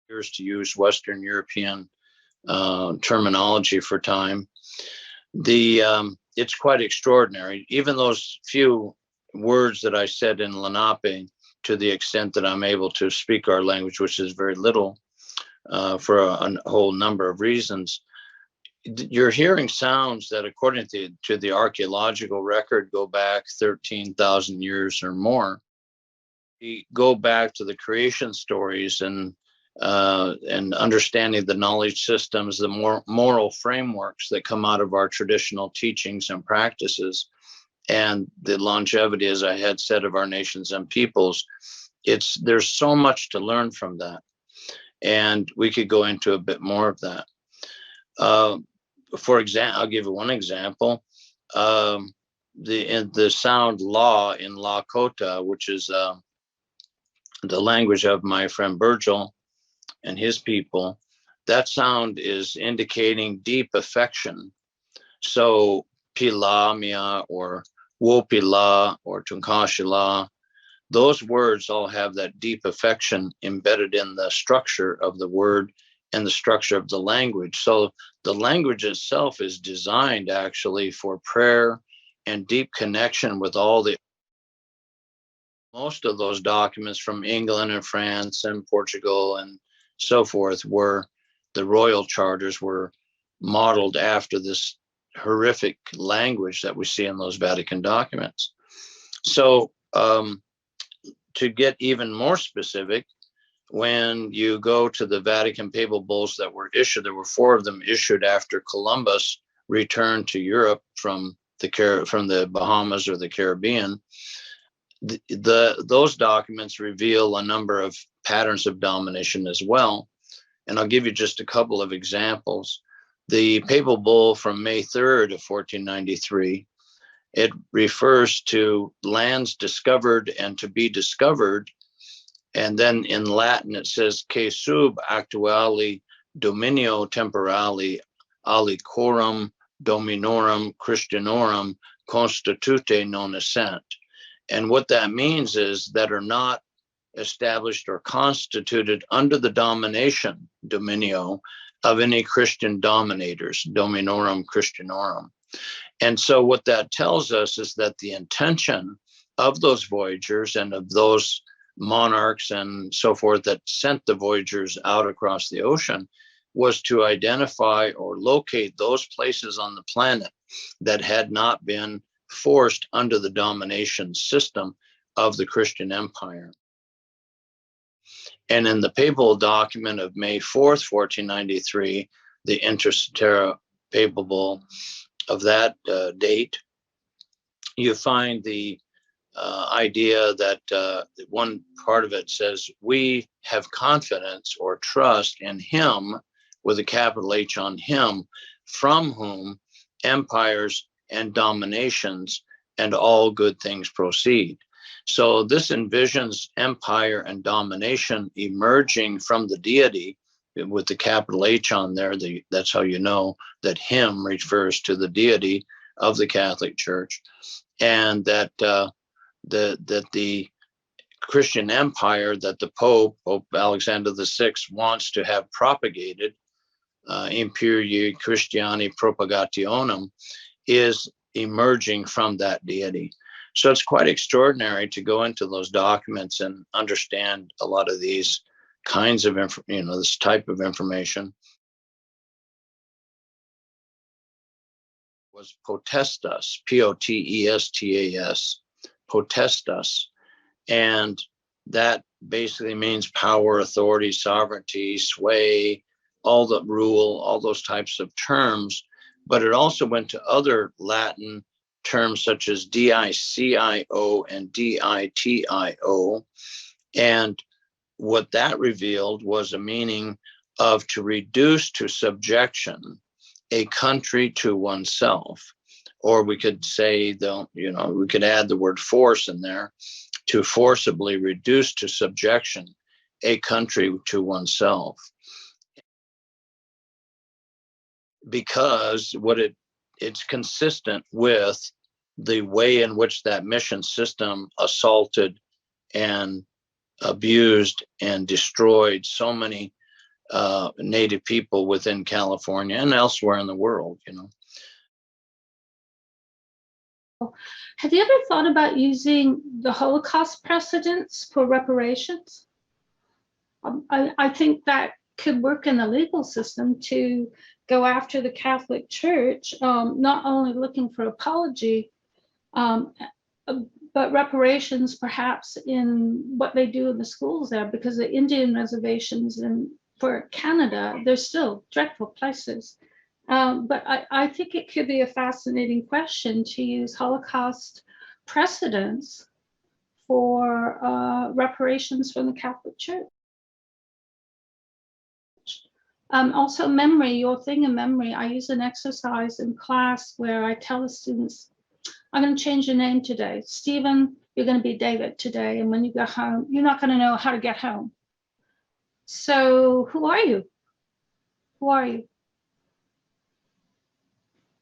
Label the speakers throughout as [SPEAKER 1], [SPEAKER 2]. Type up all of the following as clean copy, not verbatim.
[SPEAKER 1] years to use Western European terminology for time. It's quite extraordinary. Even those few words that I said in Lenape, to the extent that I'm able to speak our language, which is very little for a whole number of reasons, you're hearing sounds that, according to the archaeological record, go back 13,000 years or more. We go back to the creation stories and understanding the knowledge systems, the moral frameworks that come out of our traditional teachings and practices, and the longevity, as I had said, of our nations and peoples. There's so much to learn from that, and we could go into a bit more of that. For example, I'll give you one example. The sound "la" in Lakota, which is the language of my friend Virgil and his people, that sound is indicating deep affection. So Pilamia or Wopila or Tunkashila, those words all have that deep affection embedded in the structure of the word and the structure of the language. So the language itself is designed actually for prayer and deep connection with most of those documents from England and France and Portugal and so forth, were the royal charters were modeled after this horrific language that we see in those Vatican documents. So to get even more specific, when you go to the Vatican papal bulls that were issued, there were 4 of them issued after Columbus returned to Europe from the Bahamas or the Caribbean. Those documents reveal a number of patterns of domination as well. And I'll give you just a couple of examples. The papal bull from May 3rd of 1493, it refers to lands discovered and to be discovered. And then in Latin, it says, que sub actuali dominio temporali ali corum dominorum Christianorum constitute non essent. And what that means is that are not established or constituted under the domination, dominio, of any Christian dominators, dominorum Christianorum. And so what that tells us is that the intention of those voyagers and of those monarchs and so forth that sent the voyagers out across the ocean was to identify or locate those places on the planet that had not been forced under the domination system of the Christian empire. And in the papal document of May 4th, 1493, the Inter Terra papal bull of that date, you find the idea that one part of it says, we have confidence or trust in him, with a capital H on him, from whom empires and dominations and all good things proceed. So this envisions empire and domination emerging from the deity with the capital H on there. That's how you know that him refers to the deity of the Catholic Church, and that the Christian empire that the Pope Alexander VI wants to have propagated, Imperii Christiani Propagationem, is emerging from that deity. So it's quite extraordinary to go into those documents and understand a lot of these kinds of, this type of information. Was potestas, Potestas, potestas. And that basically means power, authority, sovereignty, sway, all the rule, all those types of terms. But it also went to other Latin terms such as dicio and ditio. And what that revealed was a meaning of to reduce to subjection a country to oneself. Or we could say, we could add the word force in there, to forcibly reduce to subjection a country to oneself. Because it's consistent with the way in which that mission system assaulted and abused and destroyed so many native people within California and elsewhere in the world, you know.
[SPEAKER 2] Have you ever thought about using the Holocaust precedents for reparations? I think that could work in the legal system to go after the Catholic Church, not only looking for apology, but reparations perhaps in what they do in the schools there, because the Indian reservations for Canada, they're still dreadful places. But I think it could be a fascinating question to use Holocaust precedents for reparations from the Catholic Church. Also memory, your thing in memory. I use an exercise in class where I tell the students, I'm going to change your name today. Stephen, you're going to be David today. And when you go home, you're not going to know how to get home. So who are you? Who are you?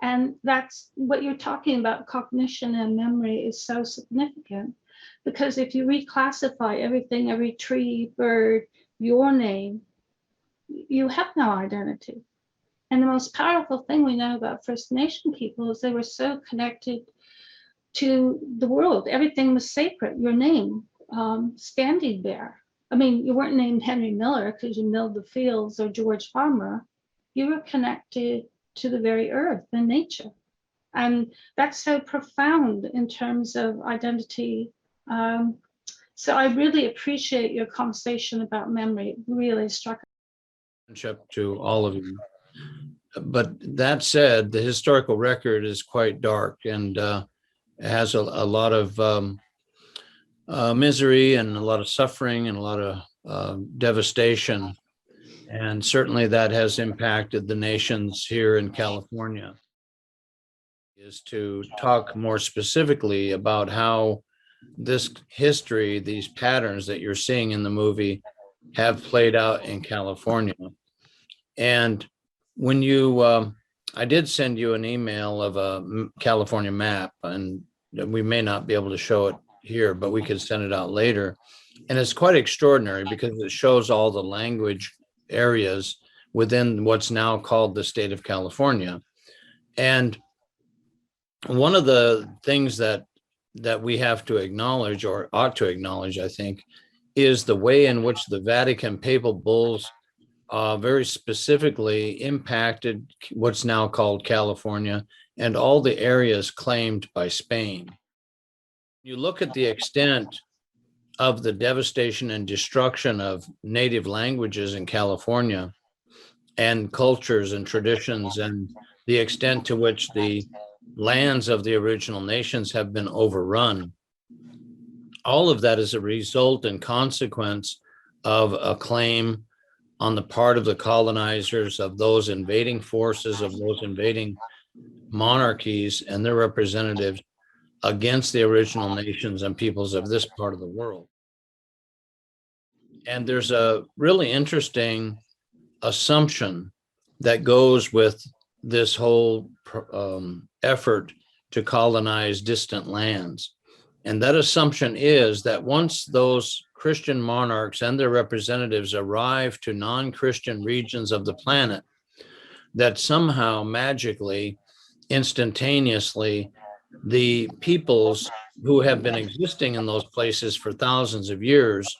[SPEAKER 2] And that's what you're talking about. Cognition and memory is so significant, because if you reclassify everything, every tree, bird, your name, you have no identity. And the most powerful thing we know about First Nation people is they were so connected to the world. Everything was sacred. Your name, standing there. I mean, you weren't named Henry Miller because you milled the fields, or George Farmer. You were connected to the very earth and nature. And that's so profound in terms of identity. So I really appreciate your conversation about memory. It really struck
[SPEAKER 1] to all of you. But that said, the historical record is quite dark and has a lot of misery and a lot of suffering and a lot of devastation. And certainly that has impacted the nations here in California. Is to talk more specifically about how this history, these patterns that you're seeing in the movie, have played out in California. And when you, I did send you an email of a California map, and we may not be able to show it here, but we could send it out later. And it's quite extraordinary because it shows all the language areas within what's now called the state of California. And one of the things that we have to acknowledge, or ought to acknowledge, I think, is the way in which the Vatican papal bulls very specifically impacted what's now called California and all the areas claimed by Spain. You look at the extent of the devastation and destruction of native languages in California and cultures and traditions, and the extent to which the lands of the original nations have been overrun. All of that is a result and consequence of a claim on the part of the colonizers, of those invading forces, of those invading monarchies and their representatives against the original nations and peoples of this part of the world. And there's a really interesting assumption that goes with this whole effort to colonize distant lands. And that assumption is that once those Christian monarchs and their representatives arrive to non-Christian regions of the planet, that somehow magically, instantaneously, the peoples who have been existing in those places for thousands of years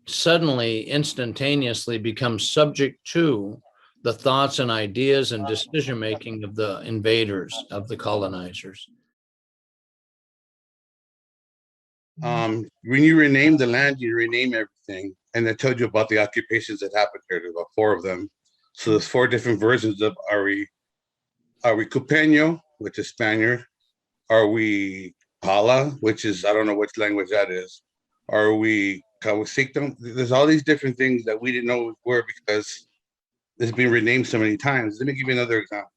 [SPEAKER 1] suddenly, instantaneously become subject to the thoughts and ideas and decision-making of the invaders, of the colonizers.
[SPEAKER 3] When you rename the land, you rename everything. And I told you about the occupations that happened there. There were 4 of them. So there's 4 different versions of are we Cupeño, which is Spaniard? Are we Pala, which is, I don't know which language that is. Are we Kawasictum? There's all these different things that we didn't know were because it's been renamed so many times. Let me give you another example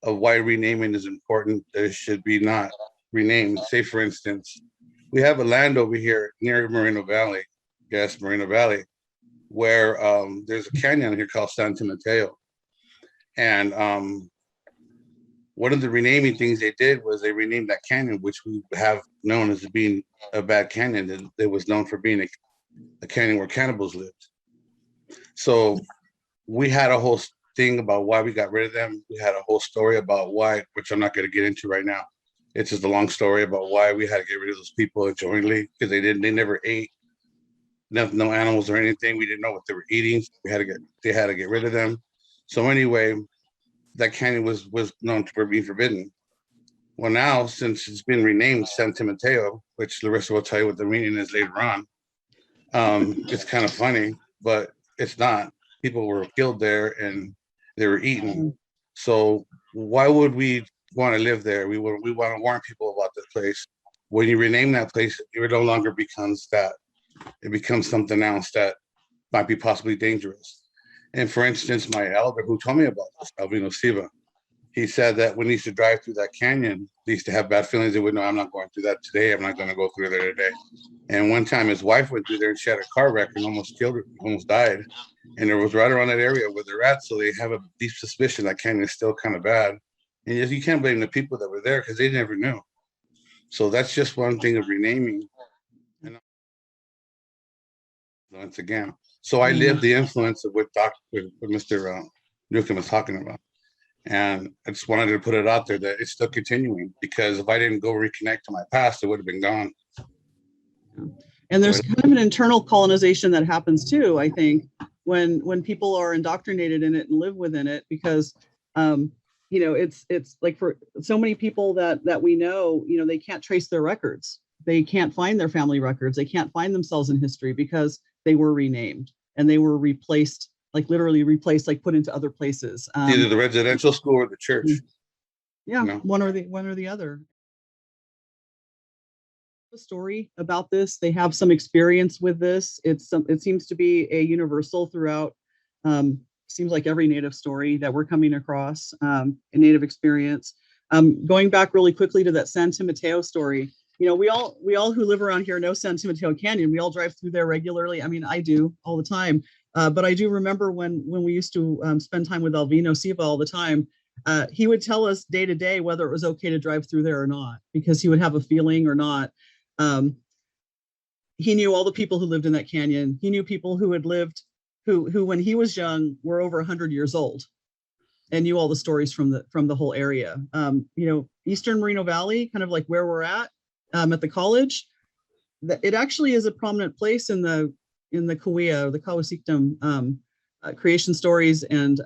[SPEAKER 3] of why renaming is important. There should be not renamed. Say, for instance, we have a land over here near Moreno Valley, Moreno Valley, where there's a canyon here called San Mateo. And one of the renaming things they did was they renamed that canyon, which we have known as being a bad canyon. It was known for being a canyon where cannibals lived. So we had a whole thing about why we got rid of them. We had a whole story about why, which I'm not going to get into right now. It's just a long story about why we had to get rid of those people jointly, because they never ate, no animals or anything. We didn't know what they were eating. They had to get rid of them. So anyway, that canyon was known to be forbidden. Well, now, since it's been renamed San Timoteo, which Larissa will tell you what the meaning is later on, it's kind of funny, but it's not. People were killed there and they were eaten. So why would we want to live there? We want to warn people about this place. When you rename that place, it no longer becomes that. It becomes something else that might be possibly dangerous. And for instance, my elder who told me about this, Albino Siva, he said that when he used to drive through that canyon, he used to have bad feelings. He would know, I'm not going through that today. I'm not going to go through there today. And one time his wife went through there and she had a car wreck and almost killed her, almost died. And it was right around that area where they're at. So they have a deep suspicion that canyon is still kind of bad. And you can't blame the people that were there because they never knew. So that's just one thing of renaming. And once again, so I lived the influence of what Mr. Newcomb was talking about. And I just wanted to put it out there that it's still continuing, because if I didn't go reconnect to my past, it would have been gone.
[SPEAKER 4] And there's kind of an internal colonization that happens too, I think, when people are indoctrinated in it and live within it, because it's like for so many people that we know, they can't trace their records. They can't find their family records. They can't find themselves in history because they were renamed and they were replaced, like literally replaced, like put into other places.
[SPEAKER 3] Either the residential school or the church.
[SPEAKER 4] Yeah, one or the other. A story about this. They have some experience with this. It seems to be a universal throughout. Seems like every Native story that we're coming across, a Native experience. Going back really quickly to that San Timoteo story. We all who live around here know San Timoteo Canyon. We all drive through there regularly. I mean, I do all the time. But I do remember when we used to spend time with Albino Siva all the time, he would tell us day to day whether it was okay to drive through there or not, because he would have a feeling or not. He knew all the people who lived in that canyon. He knew people who had lived, who when he was young were over 100 years old, and knew all the stories from the whole area. Eastern Moreno Valley, kind of like where we're at the college, it actually is a prominent place in the Kuya, or the Kawasiktam creation stories, and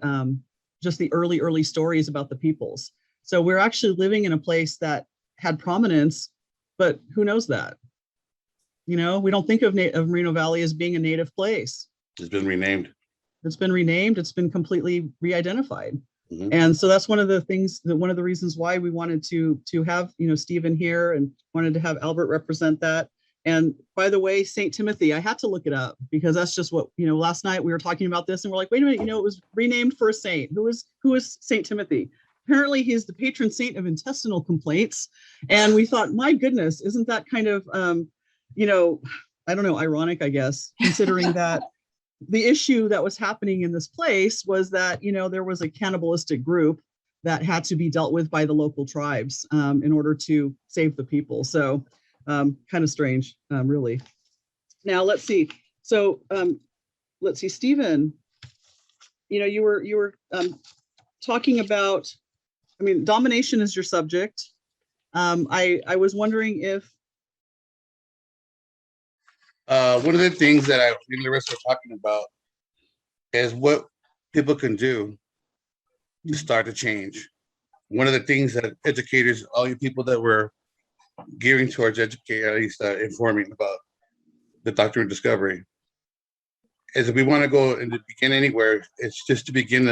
[SPEAKER 4] just the early stories about the peoples. So we're actually living in a place that had prominence, but who knows that? We don't think of Moreno Valley as being a native place.
[SPEAKER 3] It's been renamed.
[SPEAKER 4] It's been renamed. It's been completely re-identified.
[SPEAKER 3] Mm-hmm.
[SPEAKER 4] And so that's one of the things, one of the reasons why we wanted to have Stephen here and wanted to have Albert represent that. And by the way, St. Timothy, I had to look it up because that's just what, last night we were talking about this and we're like, wait a minute, it was renamed for a saint. Who is St. Timothy? Apparently he's the patron saint of intestinal complaints. And we thought, my goodness, isn't that kind of, I don't know, ironic, I guess, considering that the issue that was happening in this place was that, there was a cannibalistic group that had to be dealt with by the local tribes in order to save the people. So kind of strange, really. Now, let's see. So let's see, Stephen, you were talking about, domination is your subject. I was wondering if.
[SPEAKER 3] One of the things that I and Larissa were talking about is what people can do to start to change. One of the things that educators, all you people that were gearing towards educating, at least informing about the doctrine of discovery, is if we want to go and to begin anywhere, it's just to begin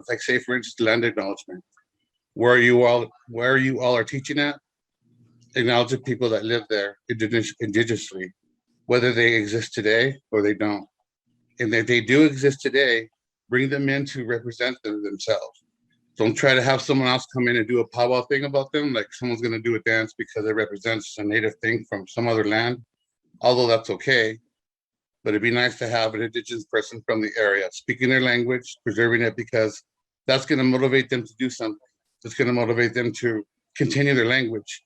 [SPEAKER 3] like say for instance, land acknowledgement. Where you all are teaching at, acknowledge the people that live there indigenously, whether they exist today or they don't. And if they do exist today, bring them in to represent themselves. Don't try to have someone else come in and do a powwow thing about them, like someone's going to do a dance because it represents a native thing from some other land, although that's okay. But it'd be nice to have an indigenous person from the area speaking their language, preserving it, because that's going to motivate them to do something. It's going to motivate them to continue their language.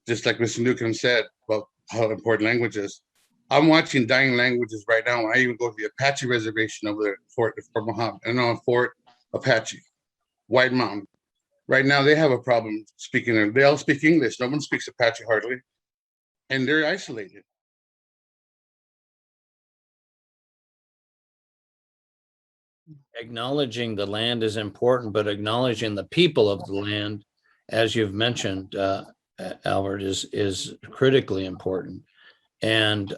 [SPEAKER 3] Just like Mr. Newcomb said about how important language is. I'm watching dying languages right now. I even go to the Apache reservation over there, Fort Muhammad, and on Fort Apache, White Mountain. Right now, they have a problem speaking. They all speak English. No one speaks Apache hardly, and they're isolated.
[SPEAKER 1] Acknowledging the land is important, but acknowledging the people of the land, as you've mentioned, Albert, is critically important. And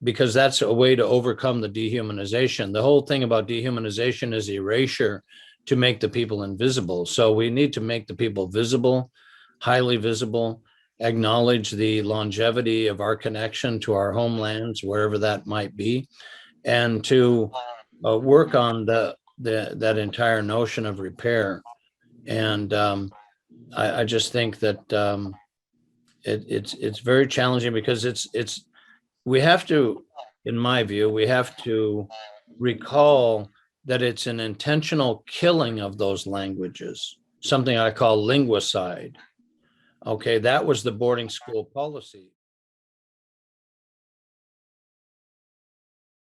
[SPEAKER 1] because that's a way to overcome the dehumanization. The whole thing about dehumanization is erasure to make the people invisible. So we need to make the people visible, highly visible, acknowledge the longevity of our connection to our homelands, wherever that might be, and to work on that entire notion of repair. And I just think that it's very challenging because we have to, in my view, we have to recall that it's an intentional killing of those languages, something I call linguicide. Okay, that was the boarding school policy.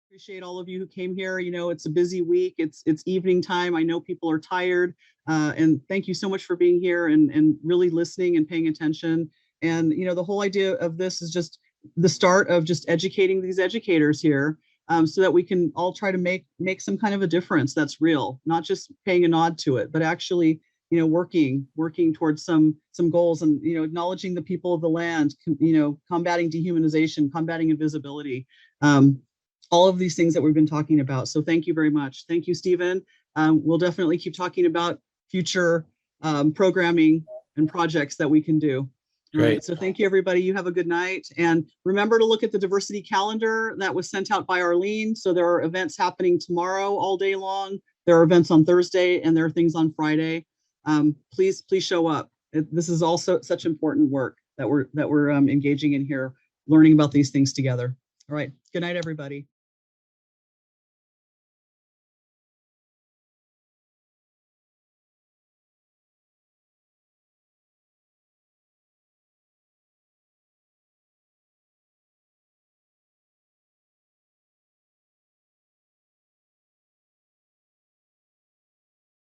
[SPEAKER 4] Appreciate all of you who came here. You know, it's a busy week. It's evening time. I know people are tired. And thank you so much for being here and really listening and paying attention. And, you know, the whole idea of this is just the start of just educating these educators here, so that we can all try to make some kind of a difference that's real, not just paying a nod to it, but actually, you know, working towards some goals and, you know, acknowledging the people of the land, you know, combating dehumanization, combating invisibility, all of these things that we've been talking about. So thank you very much. Thank you, Stephen. We'll definitely keep talking about future programming and projects that we can do. All right, so thank you, everybody. You have a good night. And remember to look at the diversity calendar that was sent out by Arlene. So there are events happening tomorrow all day long. There are events on Thursday and there are things on Friday. Please show up. This is also such important work that we're engaging in here, learning about these things together. All right, good night, everybody.